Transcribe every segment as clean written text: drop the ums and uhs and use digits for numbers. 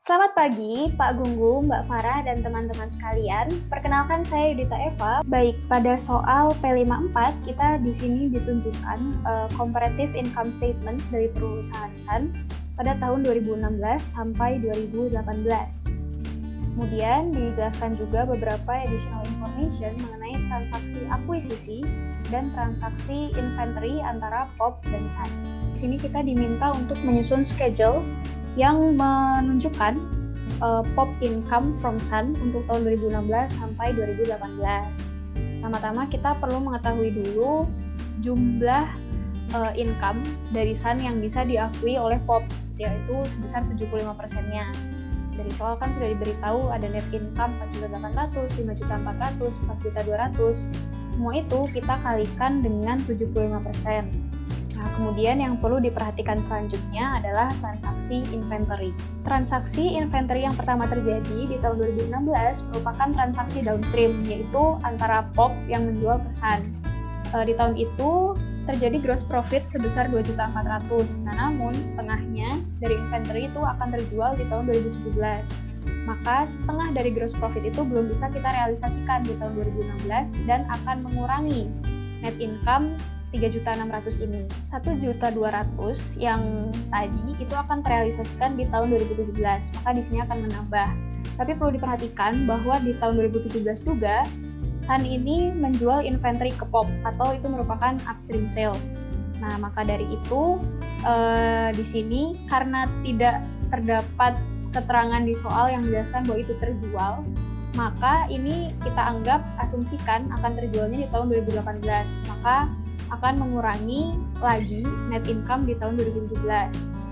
Selamat pagi, Pak Gunggung, Mbak Farah, dan teman-teman sekalian. Perkenalkan saya Yudita Eva. Baik, pada soal P54 kita di sini ditunjukkan comparative income statements dari perusahaan Sun pada tahun 2016 sampai 2018. Kemudian dijelaskan juga beberapa additional information mengenai transaksi akuisisi dan transaksi inventory antara POP dan Sun. Di sini kita diminta untuk menyusun schedule yang menunjukkan POP income from Sun untuk tahun 2016 sampai 2018. Pertama-tama kita perlu mengetahui dulu jumlah income dari Sun yang bisa diakui oleh POP, yaitu sebesar 75%-nya. Dari soal kan sudah diberitahu ada net income 4.800, 5.400, 4.200. Semua itu kita kalikan dengan 75%. Nah, kemudian yang perlu diperhatikan selanjutnya adalah transaksi inventory. Transaksi inventory yang pertama terjadi di tahun 2016 merupakan transaksi downstream, yaitu antara POP yang menjual ke Sun. Di tahun itu terjadi gross profit sebesar 2.400.000. Nah, namun setengahnya dari inventory itu akan terjual di tahun 2017. Maka setengah dari gross profit itu belum bisa kita realisasikan di tahun 2016 dan akan mengurangi net income 3.600.000 ini. 1.200.000 yang tadi itu akan terrealisasikan di tahun 2017, maka di sini akan menambah. Tapi perlu diperhatikan bahwa di tahun 2017 juga Sun ini menjual inventory ke POP atau itu merupakan upstream sales. Nah, maka dari itu di sini karena tidak terdapat keterangan di soal yang menjelaskan bahwa itu terjual, maka ini kita anggap asumsikan akan terjualnya di tahun 2018. Maka akan mengurangi lagi net income di tahun 2017.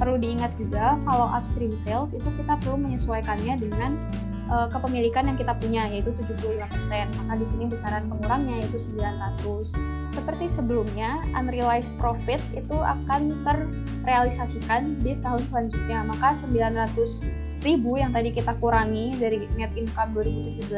Perlu diingat juga kalau upstream sales itu kita perlu menyesuaikannya dengan kepemilikan yang kita punya, yaitu 75%. Maka di sini besaran pengurangnya yaitu 900. Seperti sebelumnya, unrealized profit itu akan terrealisasikan di tahun selanjutnya. Maka 900.000 yang tadi kita kurangi dari net income 2017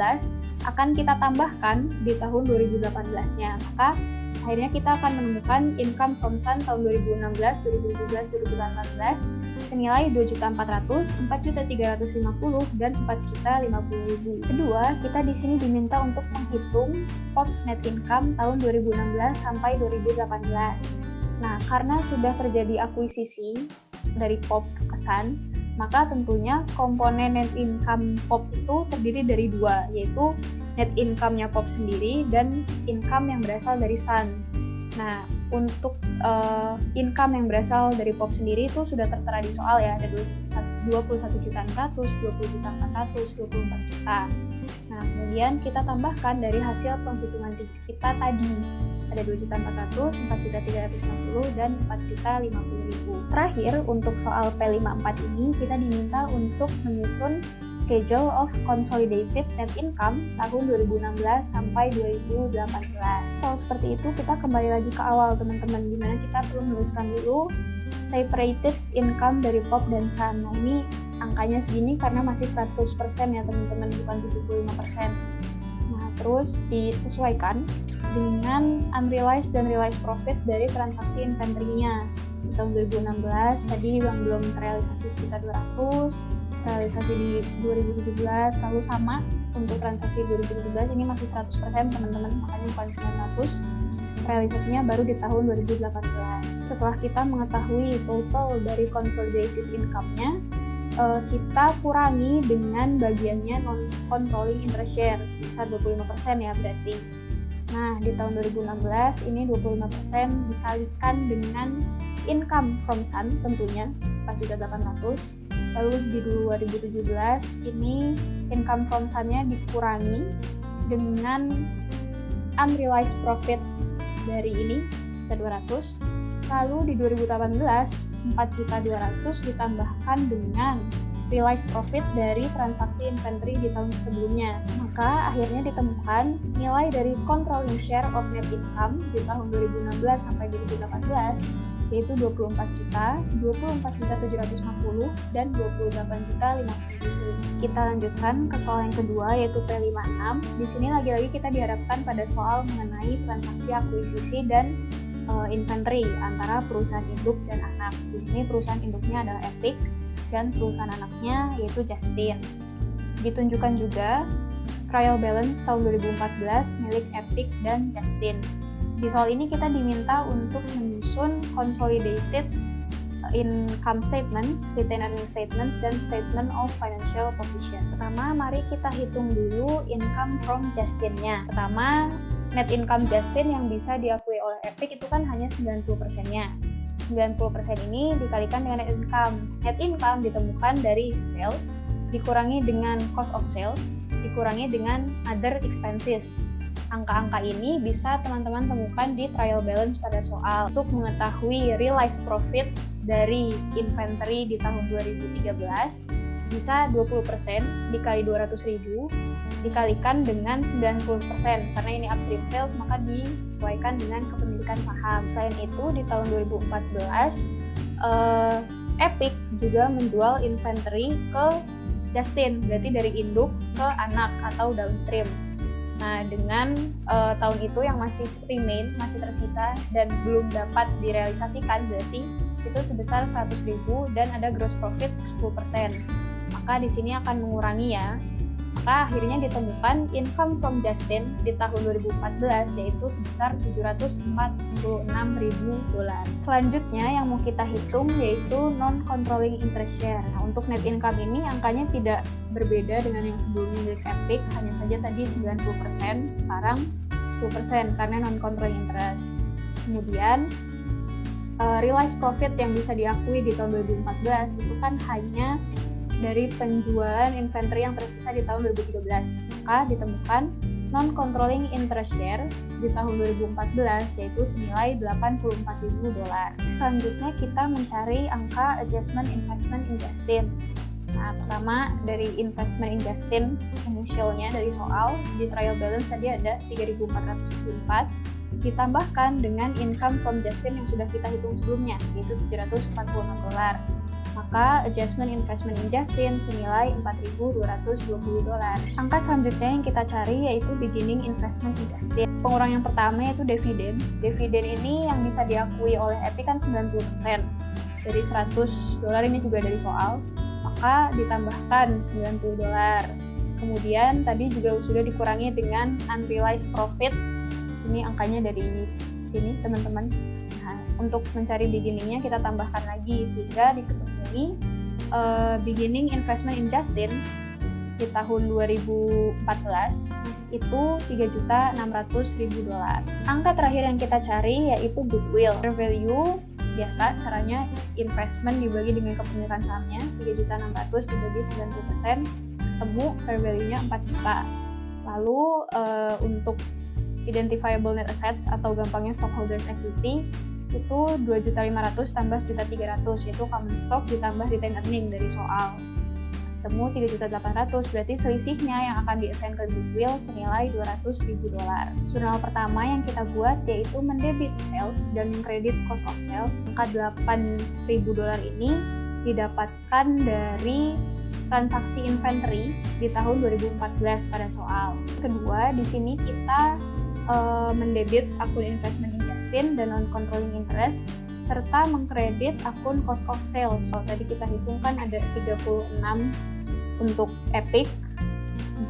akan kita tambahkan di tahun 2018-nya. Maka akhirnya kita akan menemukan income from Sun tahun 2016, 2017, 2018 senilai 2.400.000, 4.350.000, dan 4.050.000. Kedua, kita di sini diminta untuk menghitung POP's net income tahun 2016 sampai 2018. Nah, karena sudah terjadi akuisisi dari POP ke Sun, maka tentunya komponen net income POP itu terdiri dari dua, yaitu net income-nya POP sendiri dan income yang berasal dari Sun. Nah, untuk income yang berasal dari POP sendiri itu sudah tertera di soal ya, ada 21.400.000, 20.400.000, 24 juta. Nah, kemudian kita tambahkan dari hasil penghitungan kita tadi. Ada 2.400.000, 4.350.000, dan 4.050.000. Terakhir, untuk soal P54 ini, kita diminta untuk menyusun schedule of consolidated net income tahun 2016 sampai 2018. Kalau seperti itu, kita kembali lagi ke awal, teman-teman, di mana kita perlu menuliskan dulu separated income dari POP dan Sun. Nah, ini angkanya segini karena masih 100% ya, teman-teman, bukan 75%. Nah, terus disesuaikan dengan unrealized dan realized profit dari transaksi inventory-nya. Di tahun 2016 tadi yang belum terrealisasi sekitar 200, realisasi di 2017 lalu sama untuk transaksi 2017 ini masih 100% teman-teman, makanya bukan 900. Realisasinya baru di tahun 2018. Setelah kita mengetahui total dari consolidated income-nya, kita kurangi dengan bagiannya non-controlling interest share sebesar 25% ya berarti. Nah, di tahun 2016 ini 25% dikalikan dengan income from Sun tentunya 4.800.000. Lalu di 2017 ini income from Sun-nya dikurangi dengan unrealized profit dari ini sekitar 200. Lalu di 2018 4.200.000 ditambahkan dengan realized profit dari transaksi inventory di tahun sebelumnya. Maka akhirnya ditemukan nilai dari controlling share of net income di tahun 2016 sampai 2018 yaitu 24 juta, 24.750, dan 28.050.000. Kita lanjutkan ke soal yang kedua yaitu P56. Di sini lagi-lagi kita diharapkan pada soal mengenai transaksi akuisisi dan inventory antara perusahaan induk dan anak. Di sini perusahaan induknya adalah Epic, dan perusahaan anaknya yaitu Justin. Ditunjukkan juga trial balance tahun 2014 milik Epic dan Justin. Di soal ini kita diminta untuk menyusun consolidated income statements, retained earning statements, dan statement of financial position. Pertama, mari kita hitung dulu income from Justin-nya. Pertama, net income Justin yang bisa diakui oleh Epic itu kan hanya 90%-nya. 90% ini dikalikan dengan net income. Net income ditemukan dari sales, dikurangi dengan cost of sales, dikurangi dengan other expenses. Angka-angka ini bisa teman-teman temukan di trial balance pada soal. Untuk mengetahui realized profit dari inventory di tahun 2013 bisa 20% dikali 200.000 dikalikan dengan 90%. Karena ini upstream sales maka disesuaikan dengan kepemilikan saham. Selain itu di tahun 2014 Epic juga menjual inventory ke Justin, berarti dari induk ke anak atau downstream. Nah, dengan tahun itu yang masih remain, masih tersisa dan belum dapat direalisasikan, berarti itu sebesar 100.000 dan ada gross profit 10%. Maka di sini akan mengurangi ya. Maka akhirnya ditemukan income from Justin di tahun 2014 yaitu sebesar $746.000. Selanjutnya yang mau kita hitung yaitu non-controlling interest share. Nah, untuk net income ini angkanya tidak berbeda dengan yang sebelumnya milik Epic, hanya saja tadi 90%, sekarang 10% karena non-controlling interest. Kemudian realized profit yang bisa diakui di tahun 2014 itu kan hanya dari penjualan inventory yang tersisa di tahun 2013. Maka ditemukan non-controlling interest share di tahun 2014 yaitu senilai $84.000. Selanjutnya kita mencari angka adjustment investment in Justin. Nah, pertama dari investment in Justin initialnya dari soal di trial balance tadi ada 3.474 ditambahkan dengan income from Justin yang sudah kita hitung sebelumnya yaitu $746. Maka adjustment investment in Justin senilai $4.220. Angka selanjutnya yang kita cari yaitu beginning investment in Justin. Pengurang yang pertama yaitu dividen. Dividen ini yang bisa diakui oleh Epic kan 90%. Dari $100 ini juga dari soal. Maka ditambahkan $90. Kemudian tadi juga sudah dikurangi dengan unrealized profit. Ini angkanya dari sini teman-teman. Nah, untuk mencari beginningnya kita tambahkan lagi sehingga diketemui beginning investment in Justin di tahun 2014 itu $3.600.000. Angka terakhir yang kita cari yaitu goodwill. Fair value biasa caranya investment dibagi dengan kepemilikan sahamnya, $3.600.000 dibagi 90%, ketemu fair value-nya 4 juta. Lalu untuk identifiable net assets atau gampangnya stockholders equity itu 2.500.000 tambah 1.300.000 yaitu common stock ditambah retained earning dari soal. Temu 3.800.000 berarti selisihnya yang akan di-assign ke goodwill senilai $200.000. Jurnal pertama yang kita buat yaitu mendebit sales dan kredit cost of sales. Angka $8.000 ini didapatkan dari transaksi inventory di tahun 2014 pada soal. Kedua, di sini kita mendebit akun investment in Justin dan non-controlling interest serta mengkredit akun cost of sales. So, tadi kita hitungkan ada 36 untuk Epic,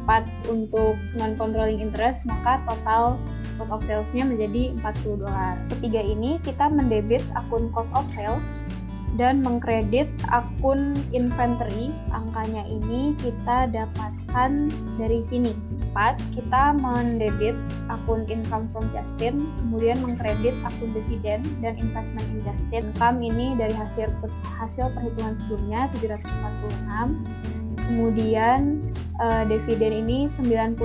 4 untuk non-controlling interest, maka total cost of sales-nya menjadi $40. Ketiga ini kita mendebit akun cost of sales dan mengkredit akun inventory. Angkanya ini kita dapatkan dari sini. 4, kita mendebit akun income from Justin, kemudian mengkredit akun dividen dan investment in Justin. Income ini dari hasil perhitungan sebelumnya 746. Kemudian dividen ini 90%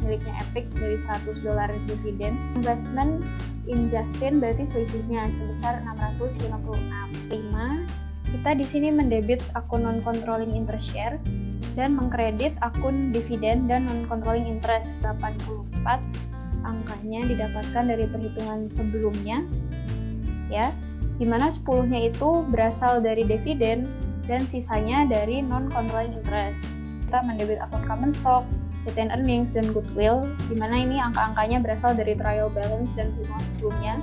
miliknya Epic dari $100 dividen. Investment in Justin berarti selisihnya sebesar 656. 5, kita di sini mendebit akun non-controlling interest share dan mengkredit akun dividen dan non-controlling interest 84. Angkanya didapatkan dari perhitungan sebelumnya ya, dimana 10-nya itu berasal dari dividen dan sisanya dari non-controlling interest. Kita mendebit akun common stock, retained earnings, dan goodwill, dimana ini angka-angkanya berasal dari trial balance dan perhitungan sebelumnya.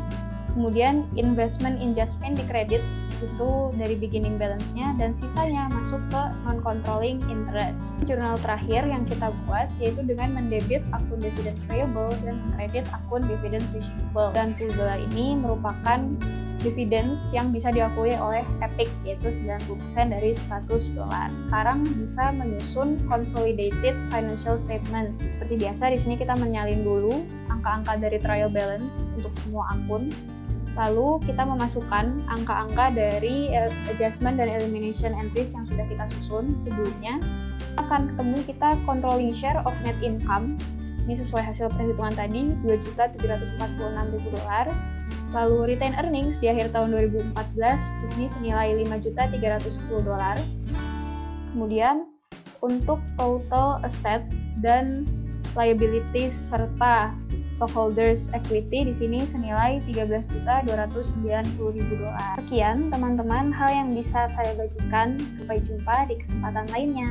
Kemudian investment in Justin dikredit itu dari beginning balance-nya, dan sisanya masuk ke non-controlling interest. Jurnal terakhir yang kita buat yaitu dengan mendebit akun dividends payable dan mengkredit akun dividends receivable. Dan $10 ini merupakan dividends yang bisa diakui oleh Epic, yaitu 90% dari $100. Sekarang bisa menyusun consolidated financial statement. Seperti biasa di sini kita menyalin dulu angka-angka dari trial balance untuk semua akun. Lalu kita memasukkan angka-angka dari adjustment dan elimination entries yang sudah kita susun sebelumnya. Akan ketemu kita controlling share of net income. Ini sesuai hasil perhitungan tadi, $2.746.000. Lalu retain earnings di akhir tahun 2014 di sini senilai $5.310. Kemudian untuk total asset dan liabilities serta stockholders equity di sini senilai $13.290.000. Sekian teman-teman hal yang bisa saya bagikan. Sampai jumpa di kesempatan lainnya.